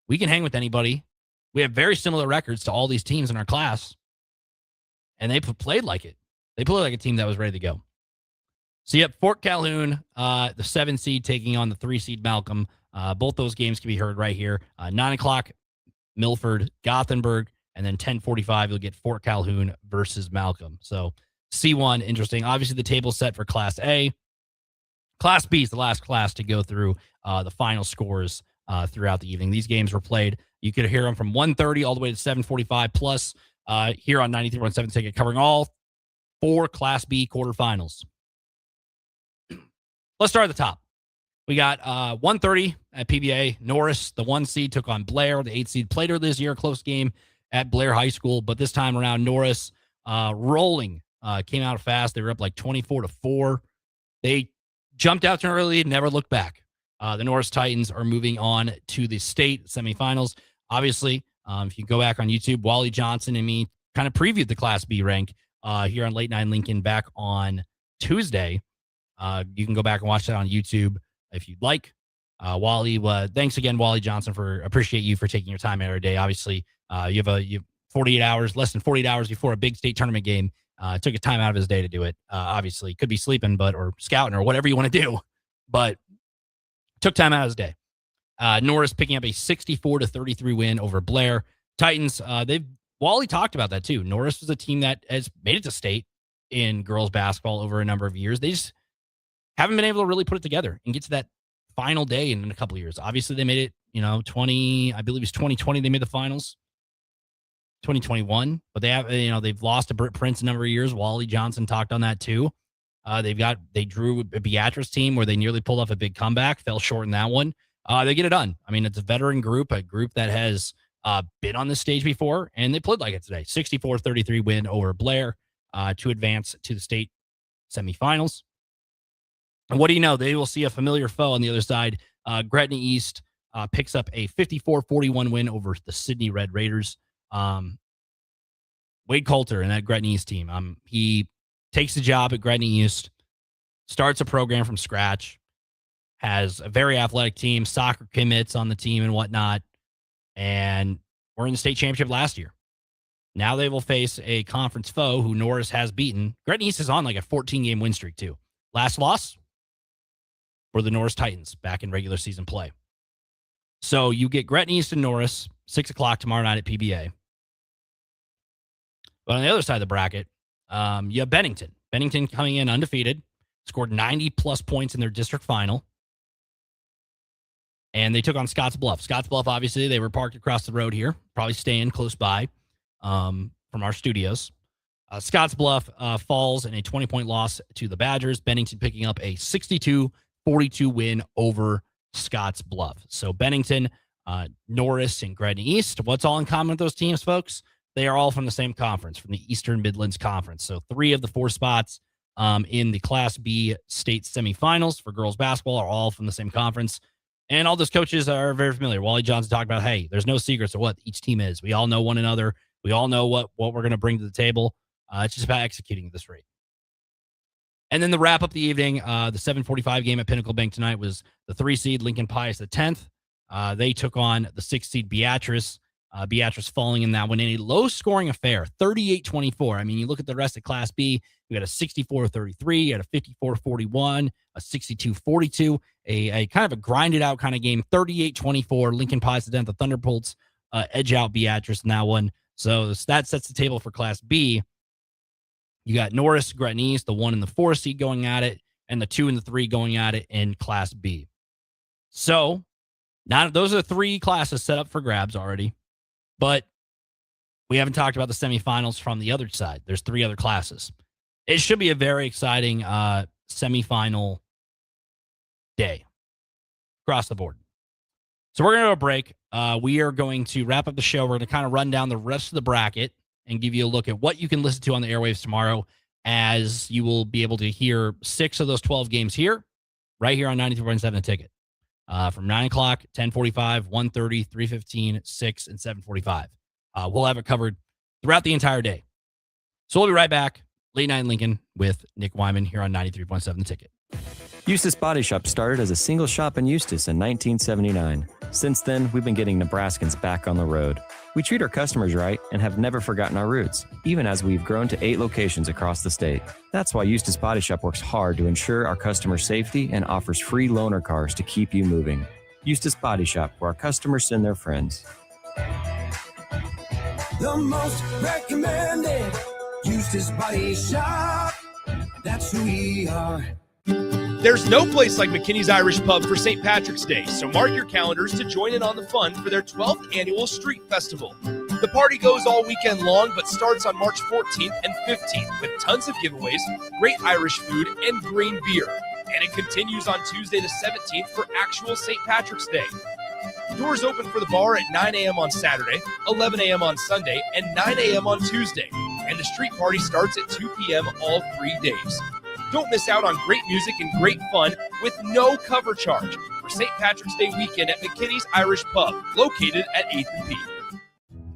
we can hang with anybody. We have very similar records to all these teams in our class. And they played like it. They played like a team that was ready to go. So, yep, Fort Calhoun, the 7 seed taking on the 3 seed Malcolm. Both those games can be heard right here. 9 o'clock, Milford, Gothenburg. And then 10:45, you'll get Fort Calhoun versus Malcolm. So C1, interesting. Obviously, the table's set for Class A. Class B is the last class to go through the final scores throughout the evening. These games were played. You could hear them from 1:30 all the way to 7:45 plus here on 93.7 Ticket, covering all 4 Class B quarterfinals. Let's start at the top. We got 1:30 at PBA. Norris, the 1 seed, took on Blair. The 8 seed played her this year, close game at Blair High School. But this time around, Norris rolling, came out fast. They were up like 24-4. They jumped out too early, never looked back. The Norris Titans are moving on to the state semifinals. Obviously, if you go back on YouTube, Wally Johnson and me kind of previewed the Class B rank here on Late Night Lincoln back on Tuesday. You can go back and watch that on YouTube if you'd like. Wally, thanks again, Wally Johnson, appreciate you for taking your time every day. Obviously, you have 48 hours, less than 48 hours before a big state tournament game. Took a time out of his day to do it. Obviously, could be sleeping, or scouting, or whatever you want to do, but took time out of his day. Norris picking up a 64-33 win over Blair. Titans, Wally talked about that too. Norris was a team that has made it to state in girls basketball over a number of years. They just haven't been able to really put it together and get to that final day in a couple of years. Obviously, they made it, I believe it was 2020, they made the finals. 2021, but they have, they've lost to Britt Prince a number of years. Wally Johnson talked on that too. They drew a Beatrice team where they nearly pulled off a big comeback, fell short in that one. They get it done. I mean, it's a veteran group, a group that has been on this stage before, and they played like it today. 64-33 win over Blair to advance to the state semifinals. And what do you know? They will see a familiar foe on the other side. Gretna East picks up a 54-41 win over the Sydney Red Raiders. Wade Coulter and that Gretna East team. He takes the job at Gretna East, starts a program from scratch, has a very athletic team, soccer commits on the team and whatnot, and we're in the state championship last year. Now they will face a conference foe who Norris has beaten. Gretna East is on like a 14-game win streak, too. Last loss were the Norris Titans back in regular season play. So you get Gretna East and Norris, 6 o'clock tomorrow night at PBA. But on the other side of the bracket, you have Bennington. Bennington coming in undefeated, scored 90-plus points in their district final. And they took on Scotts Bluff. Scotts Bluff, obviously, they were parked across the road here, probably staying close by from our studios. Scotts Bluff falls in a 20-point loss to the Badgers. Bennington picking up a 62-42 win over Scotts Bluff. So Bennington, Norris, and Gretna East. What's all in common with those teams, folks? They are all from the same conference, from the Eastern Midlands Conference. So 3 of the 4 spots in the Class B state semifinals for girls basketball are all from the same conference. And all those coaches are very familiar. Wally Johnson talked about, hey, there's no secrets of what each team is. We all know one another. We all know what we're going to bring to the table. It's just about executing at this rate. And then to wrap up the evening, the 7:45 game at Pinnacle Bank tonight was the 3 seed Lincoln Pius X. They took on the 6 seed Beatrice. Beatrice falling in that one in a low-scoring affair, 38-24. I mean, you look at the rest of Class B, you got a 64-33, you had a 54-41, a 62-42, a kind of a grinded-out kind of game, 38-24. Lincoln Pius X, the Thunderbolts, edge out Beatrice in that one. So that sets the table for Class B. You got Norris, Gretna East, the 1 and the 4 seed going at it, and the 2 and the 3 going at it in Class B. So now those are 3 classes set up for grabs already. But we haven't talked about the semifinals from the other side. There's 3 other classes. It should be a very exciting semifinal day across the board. So we're going to go to a break. We are going to wrap up the show. We're going to kind of run down the rest of the bracket and give you a look at what you can listen to on the airwaves tomorrow, as you will be able to hear 6 of those 12 games here, right here on 93.7 The Ticket. From 9 o'clock, 10:45, 1:30, 3:15, 6, and 7:45. We'll have it covered throughout the entire day. So we'll be right back. Late Night in Lincoln with Nick Whyman here on 93.7 The Ticket. Eustis Body Shop started as a single shop in Eustis in 1979. Since then, we've been getting Nebraskans back on the road. We treat our customers right and have never forgotten our roots, even as we've grown to 8 locations across the state. That's why Eustis Body Shop works hard to ensure our customer safety and offers free loaner cars to keep you moving. Eustis Body Shop, where our customers send their friends. The most recommended Eustis Body Shop. That's who we are. There's no place like McKinney's Irish Pub for St. Patrick's Day, so mark your calendars to join in on the fun for their 12th annual Street Festival. The party goes all weekend long, but starts on March 14th and 15th with tons of giveaways, great Irish food, and green beer. And it continues on Tuesday the 17th for actual St. Patrick's Day. Doors open for the bar at 9 a.m. on Saturday, 11 a.m. on Sunday, and 9 a.m. on Tuesday. And the street party starts at 2 p.m. all 3 days. Don't miss out on great music and great fun with no cover charge for St. Patrick's Day weekend at McKinney's Irish Pub, located at 8th and P.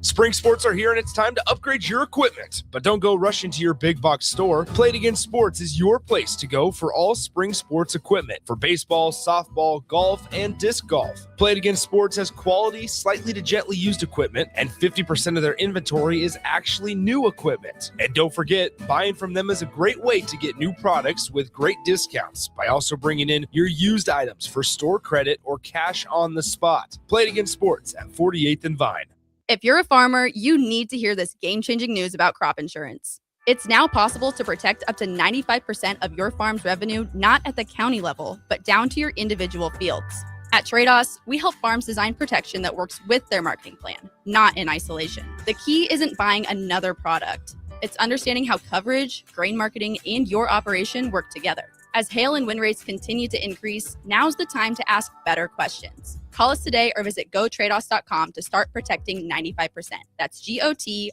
Spring sports are here and it's time to upgrade your equipment. But don't go rushing to your big box store. Play It Again Sports is your place to go for all spring sports equipment for baseball, softball, golf, and disc golf. Play It Again Sports has quality, slightly to gently used equipment, and 50% of their inventory is actually new equipment. And don't forget, buying from them is a great way to get new products with great discounts by also bringing in your used items for store credit or cash on the spot. Play It Again Sports at 48th and Vine. If you're a farmer, you need to hear this game-changing news about crop insurance. It's now possible to protect up to 95% of your farm's revenue, not at the county level, but down to your individual fields. At Trados, we help farms design protection that works with their marketing plan, not in isolation. The key isn't buying another product. It's understanding how coverage, grain marketing, and your operation work together. As hail and wind rates continue to increase, now's the time to ask better questions. Call us today or visit gotrados.com to start protecting 95%. That's GOTREDAS.com.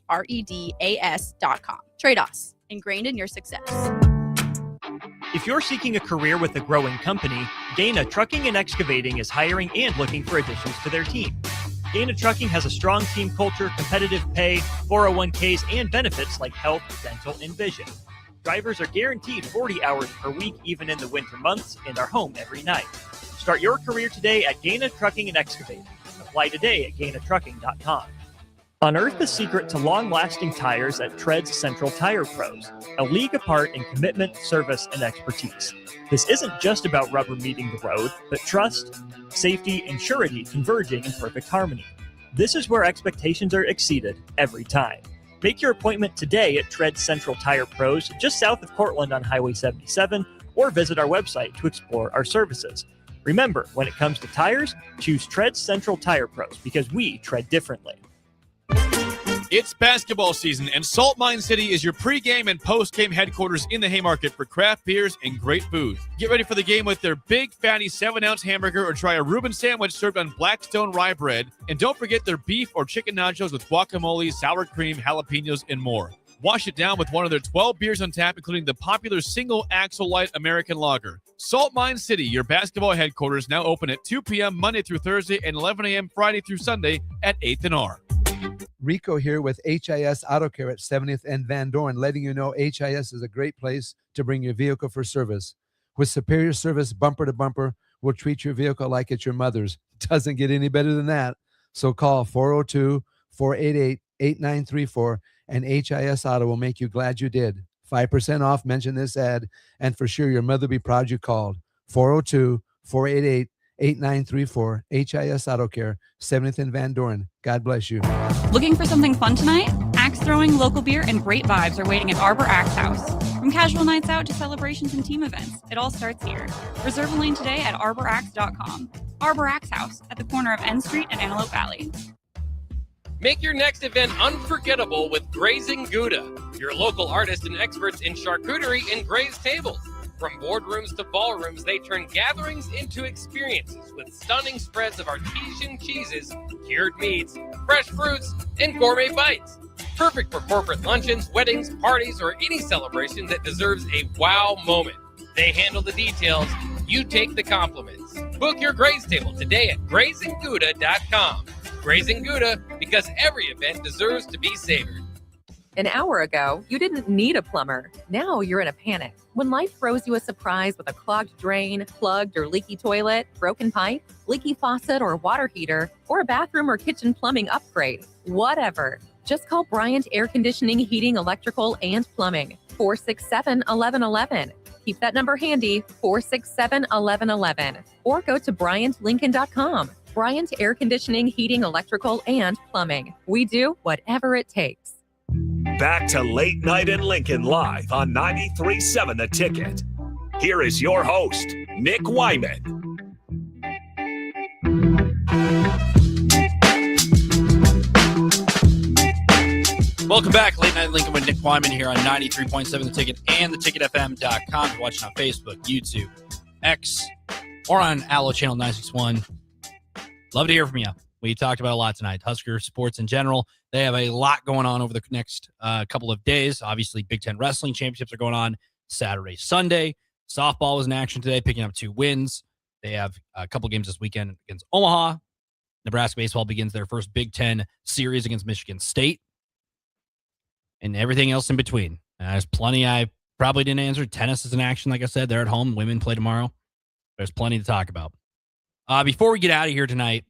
Trados, ingrained in your success. If you're seeking a career with a growing company, Gaina Trucking and Excavating is hiring and looking for additions to their team. Gaina Trucking has a strong team culture, competitive pay, 401ks, and benefits like health, dental, and vision. Drivers are guaranteed 40 hours per week, even in the winter months, and are home every night. Start your career today at Gaina Trucking and Excavating. Apply today at gainatrucking.com. Unearth the secret to long-lasting tires at Tread's Central Tire Pros, a league apart in commitment, service, and expertise. This isn't just about rubber meeting the road, but trust, safety, and surety converging in perfect harmony. This is where expectations are exceeded every time. Make your appointment today at Tread's Central Tire Pros, just south of Cortland on Highway 77, or visit our website to explore our services. Remember, when it comes to tires, choose Tread's Central Tire Pros because we tread differently. It's basketball season, and Salt Mine City is your pregame and postgame headquarters in the Haymarket for craft beers and great food. Get ready for the game with their big, fatty 7-ounce hamburger or try a Reuben sandwich served on Blackstone rye bread. And don't forget their beef or chicken nachos with guacamole, sour cream, jalapenos, and more. Wash it down with one of their 12 beers on tap, including the popular Single Axle Light American Lager. Salt Mine City, your basketball headquarters, now open at 2 p.m. Monday through Thursday and 11 a.m. Friday through Sunday at 8th and R. Rico here with HIS Auto Care at 70th and Van Dorn, letting you know HIS is a great place to bring your vehicle for service. With superior service bumper to bumper, we'll treat your vehicle like it's your mother's. Doesn't get any better than that. So call 402-488-8934 and HIS Auto will make you glad you did. 5% off, mention this ad, and for sure your mother will be proud you called. 402-488-8934, HIS Auto Care, 70th and Van Dorn. God bless you. Looking for something fun tonight? Axe throwing, local beer, and great vibes are waiting at Arbor Axe House. From casual nights out to celebrations and team events, it all starts here. Reserve a lane today at arbораxe.com. Arbor Axe House at the corner of N Street and Antelope Valley. Make your next event unforgettable with Grazing Gouda, your local artists and experts in charcuterie and grazed tables. From boardrooms to ballrooms, they turn gatherings into experiences with stunning spreads of artesian cheeses, cured meats, fresh fruits, and gourmet bites. Perfect for corporate luncheons, weddings, parties, or any celebration that deserves a wow moment. They handle the details. You take the compliments. Book your graze table today at GrazingGouda.com. Grazing Gouda, because every event deserves to be savored. An hour ago, you didn't need a plumber. Now you're in a panic. When life throws you a surprise with a clogged drain, plugged or leaky toilet, broken pipe, leaky faucet or water heater, or a bathroom or kitchen plumbing upgrade, whatever. Just call Bryant Air Conditioning, Heating, Electrical, and Plumbing. 467-1111. Keep that number handy, 467-1111. Or go to BryantLincoln.com. Bryant Air Conditioning, Heating, Electrical, and Plumbing. We do whatever it takes. Back to Late Night in Lincoln live on 93.7 The Ticket. Here is your host, Nick Whyman. Welcome back, Late Night in Lincoln with Nick Whyman here on 93.7 The Ticket and theticketfm.com. You're watching on Facebook, YouTube, X, or on Allo Channel 961. Love to hear from you. We talked about a lot tonight. Husker sports in general. They have a lot going on over the next couple of days. Obviously, Big Ten Wrestling Championships are going on Saturday, Sunday. Softball was in action today, picking up 2 wins. They have a couple games this weekend against Omaha. Nebraska baseball begins their first Big Ten series against Michigan State. And everything else in between. There's plenty I probably didn't answer. Tennis is in action, like I said. They're at home. Women play tomorrow. There's plenty to talk about. Before we get out of here tonight,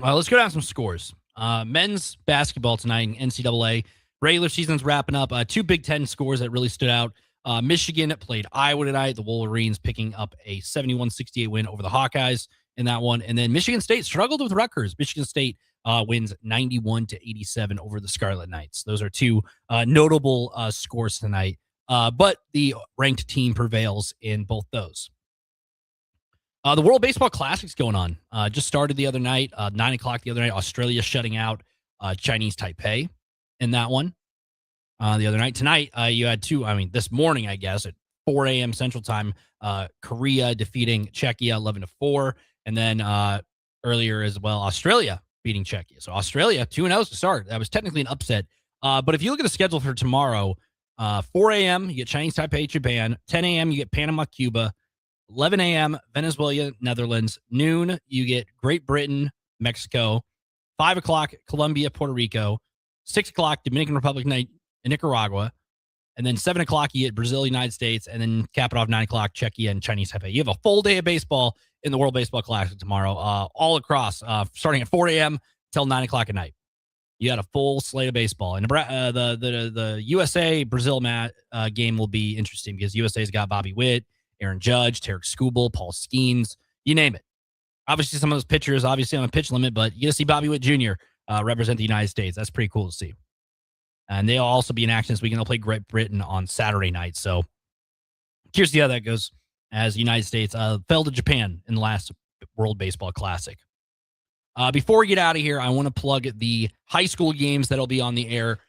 let's go down some scores. Men's basketball tonight in NCAA. Regular season's wrapping up. 2 Big Ten scores that really stood out. Michigan played Iowa tonight. The Wolverines picking up a 71-68 win over the Hawkeyes in that one. And then Michigan State struggled with Rutgers. Michigan State wins 91-87 over the Scarlet Knights. Those are 2 notable scores tonight. But the ranked team prevails in both those. The World Baseball Classic's going on. Just started the other night, 9 o'clock the other night. Australia shutting out Chinese Taipei in that one. The other night. Tonight, you had 2, this morning, I guess, at 4 a.m. Central Time, Korea defeating Czechia 11-4. And then earlier as well, Australia beating Czechia. So Australia, 2-0 to start. That was technically an upset. But if you look at the schedule for tomorrow, 4 a.m., you get Chinese Taipei, Japan. 10 a.m., you get Panama, Cuba. 11 a.m., Venezuela, Netherlands. Noon, you get Great Britain, Mexico. 5 o'clock, Colombia, Puerto Rico. 6 o'clock, Dominican Republic, Nicaragua. And then 7 o'clock, you get Brazil, United States. And then cap it off 9 o'clock, Czechia and Chinese Taipei. You have a full day of baseball in the World Baseball Classic tomorrow, all across, starting at 4 a.m. till 9 o'clock at night. You got a full slate of baseball. And the USA-Brazil game will be interesting because USA's got Bobby Witt, Aaron Judge, Tarek Skubal, Paul Skeens, you name it. Obviously, some of those pitchers, obviously on a pitch limit, but you get to see Bobby Witt Jr. Represent the United States. That's pretty cool to see. And they'll also be in action this weekend. They'll play Great Britain on Saturday night. So here's how that goes as the United States fell to Japan in the last World Baseball Classic. Before we get out of here, I want to plug the high school games that'll be on the air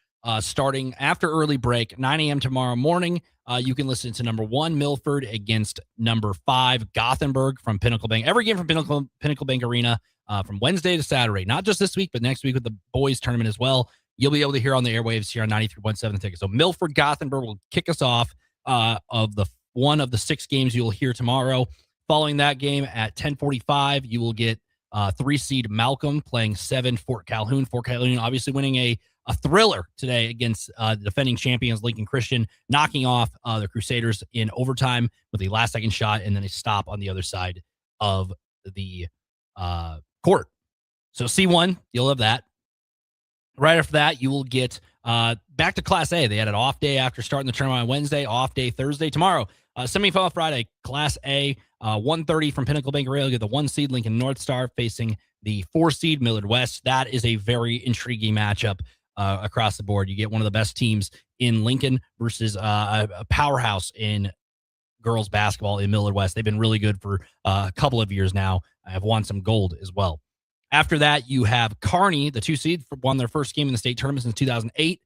starting after early break, 9 a.m. tomorrow morning. You can listen to number 1, Milford, against number 5, Gothenburg from Pinnacle Bank. Every game from Pinnacle Bank Arena from Wednesday to Saturday. Not just this week, but next week with the boys tournament as well. You'll be able to hear on the airwaves here on 93.7 The Ticket. So Milford, Gothenburg will kick us off of the one of the 6 games you'll hear tomorrow. Following that game at 10:45, you will get 3-seed Malcolm playing 7 Fort Calhoun. Fort Calhoun obviously winning a thriller today against the defending champions Lincoln Christian, knocking off the Crusaders in overtime with a last-second shot and then a stop on the other side of the court. So C1, you'll have that. Right after that, you will get back to Class A. They had an off day after starting the tournament on Wednesday, off day Thursday. Tomorrow, semifinal Friday, Class A, 1:30 from Pinnacle Bank Arena. You get the 1-seed Lincoln North Star facing the 4-seed Millard West. That is a very intriguing matchup across the board. You get one of the best teams in Lincoln versus a powerhouse in girls basketball in Millard West. They've been really good for a couple of years now. Have won some gold as well. After that, you have Kearney, the 2-seed, won their first game in the state tournament since 2008.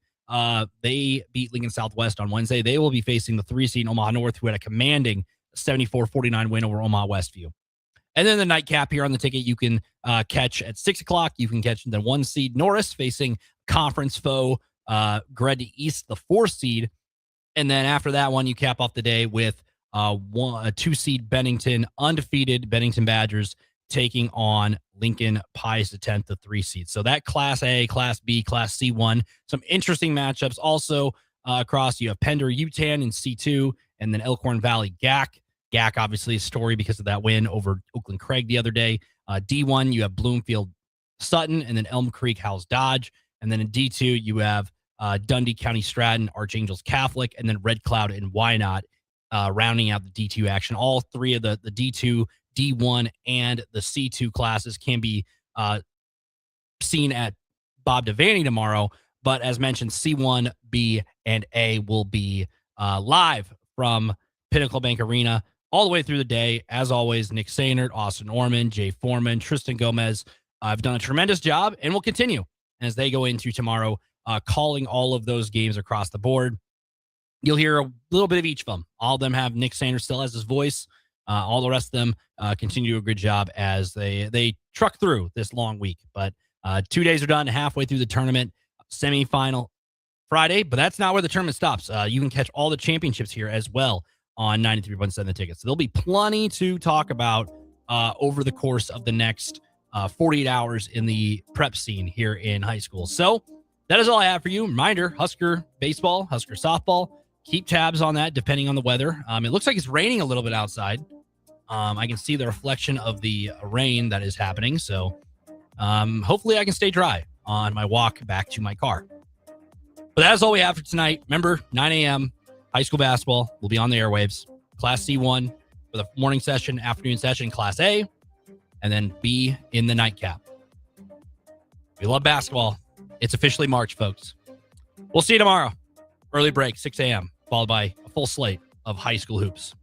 They beat Lincoln Southwest on Wednesday. They will be facing the 3-seed Omaha North, who had a commanding 74-49 win over Omaha Westview. And then the nightcap here on the ticket, you can catch at 6 o'clock. You can catch the 1-seed Norris facing conference foe Grady East, the 4-seed. And then after that one, you cap off the day with a 2-seed Bennington, undefeated Bennington Badgers, taking on Lincoln Pius X, the 3-seed. So that Class A, Class B, Class C1, some interesting matchups. Also across, you have Pender, UTAN in C2, and then Elkhorn Valley, GAC. GAC, obviously, a story because of that win over Oakland Craig the other day. D1, you have Bloomfield, Sutton, and then Elm Creek, Howes Dodge. And then in D2, you have Dundee County Stratton, Archangels Catholic, and then Red Cloud and Wynot rounding out the D2 action. All three of the D2, D1, and the C2 classes can be seen at Bob Devaney tomorrow. But as mentioned, C1, B, and A will be live from Pinnacle Bank Arena all the way through the day. As always, Nick Sainert, Austin Orman, Jay Foreman, Tristan Gomez have done a tremendous job and will continue as they go into tomorrow, calling all of those games across the board. You'll hear a little bit of each of them. All of them have Nick Sainert still has his voice. All the rest of them continue to do a good job as they truck through this long week. But 2 days are done, halfway through the tournament, semifinal Friday. But that's not where the tournament stops. You can catch all the championships here as well on 93.7 The Ticket. So there'll be plenty to talk about over the course of the next 48 hours in the prep scene here in high school. So that is all I have for you. Reminder, Husker baseball, Husker softball. Keep tabs on that depending on the weather. It looks like it's raining a little bit outside. I can see the reflection of the rain that is happening. So hopefully I can stay dry on my walk back to my car. But that is all we have for tonight. Remember, 9 a.m. high school basketball will be on the airwaves. Class C1 for the morning session, afternoon session, Class A, and then B in the nightcap. We love basketball. It's officially March, folks. We'll see you tomorrow. Early break, 6 a.m., followed by a full slate of high school hoops.